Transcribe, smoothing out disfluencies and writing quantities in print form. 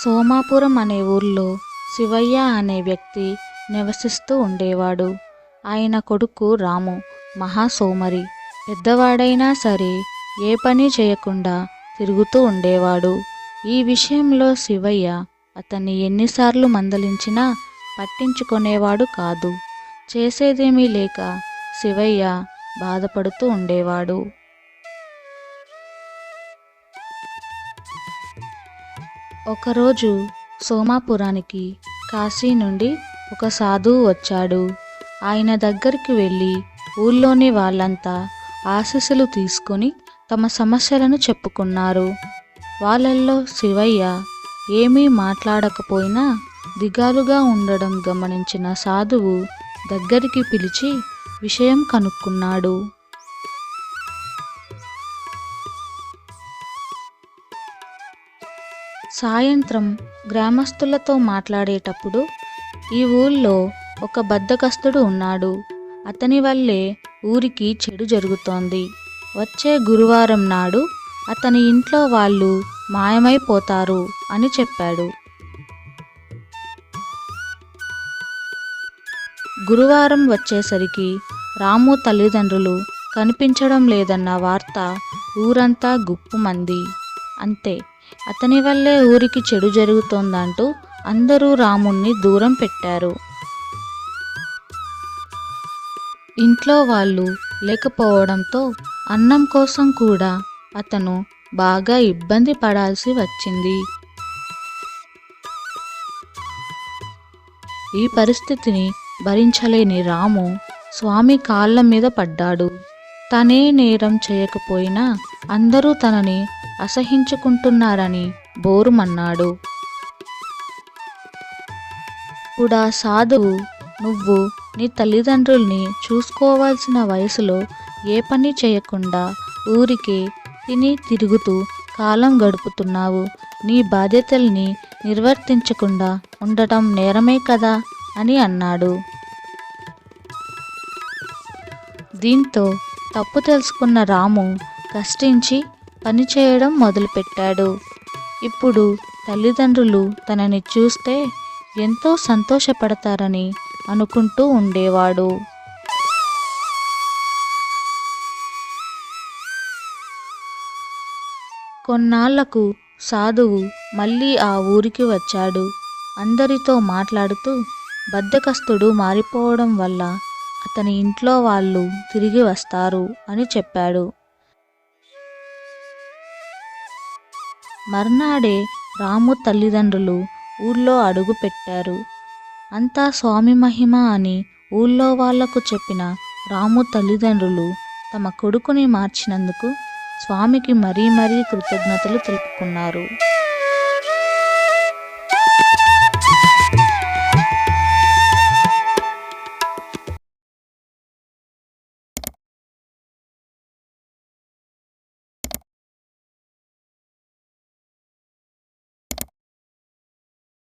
సోమాపురం అనే ఊర్లో శివయ్య అనే వ్యక్తి నివసిస్తూ ఉండేవాడు. ఆయన కొడుకు రాము మహాసోమరి. పెద్దవాడైనా సరే ఏ పని చేయకుండా తిరుగుతూ ఉండేవాడు. ఈ విషయంలో శివయ్య అతన్ని ఎన్నిసార్లు మందలించినా పట్టించుకునేవాడు కాదు. చేసేదేమీ లేక శివయ్య బాధపడుతూ ఉండేవాడు. ఒకరోజు సోమాపురానికి కాశీ నుండి ఒక సాధువు వచ్చాడు. ఆయన దగ్గరికి వెళ్ళి ఊళ్ళోని వాళ్ళంతా ఆశీస్సులు తీసుకొని తమ సమస్యలను చెప్పుకున్నారు. వాళ్ళల్లో శివయ్య ఏమీ మాట్లాడకపోయినా దిగాలుగా ఉండడం గమనించిన సాధువు దగ్గరికి పిలిచి విషయం కనుక్కున్నాడు. సాయంత్రం గ్రామస్తులతో మాట్లాడేటప్పుడు ఈ ఊళ్ళో ఒక బద్ధకస్తుడు ఉన్నాడు. అతని వల్లే ఊరికి చెడు జరుగుతోంది. వచ్చే గురువారం నాడు అతని ఇంట్లో వాళ్ళు మాయమైపోతారు అని చెప్పాడు. గురువారం వచ్చేసరికి రాము తల్లిదండ్రులు కనిపించడం లేదన్న వార్త ఊరంతా గుప్పుమంది. అంతే, అతని వల్లే ఊరికి చెడు జరుగుతోందంటూ అందరూ రాముణ్ణి దూరం పెట్టారు. ఇంట్లో వాళ్ళు లేకపోవడంతో అన్నం కోసం కూడా అతను బాగా ఇబ్బంది పడాల్సి వచ్చింది. ఈ పరిస్థితిని భరించలేని రాము స్వామి కాళ్ళ మీద పడ్డాడు. తనే నేరం చేయకపోయినా అందరూ తనని అసహించుకుంటున్నారని బోరుమన్నాడు. కూడా సాధువు, నువ్వు నీ తల్లిదండ్రుల్ని చూసుకోవాల్సిన వయసులో ఏ పని చేయకుండా ఊరికే తిని తిరుగుతూ కాలం గడుపుతున్నావు. నీ బాధ్యతల్ని నిర్వర్తించకుండా ఉండటం నేరమే కదా అని అన్నాడు. దీంతో తప్పు తెలుసుకున్న రాము కష్టించి పనిచేయడం మొదలుపెట్టాడు. ఇప్పుడు తల్లిదండ్రులు తనని చూస్తే ఎంతో సంతోషపడతారని అనుకుంటూ ఉండేవాడు. కొన్నాళ్లకు సాధువు మళ్ళీ ఆ ఊరికి వచ్చాడు. అందరితో మాట్లాడుతూ బద్ధకస్తుడు మారిపోవడం వల్ల అతని ఇంట్లో వాళ్ళు తిరిగి వస్తారు అని చెప్పాడు. మర్నాడే రాము తల్లిదండ్రులు ఊళ్ళో అడుగు పెట్టారు. అంతా స్వామి మహిమ అని ఊళ్ళో వాళ్లకు చెప్పిన రాము తల్లిదండ్రులు తమ కొడుకుని మార్చినందుకు స్వామికి మరీ మరీ కృతజ్ఞతలు తెలుపుకున్నారు.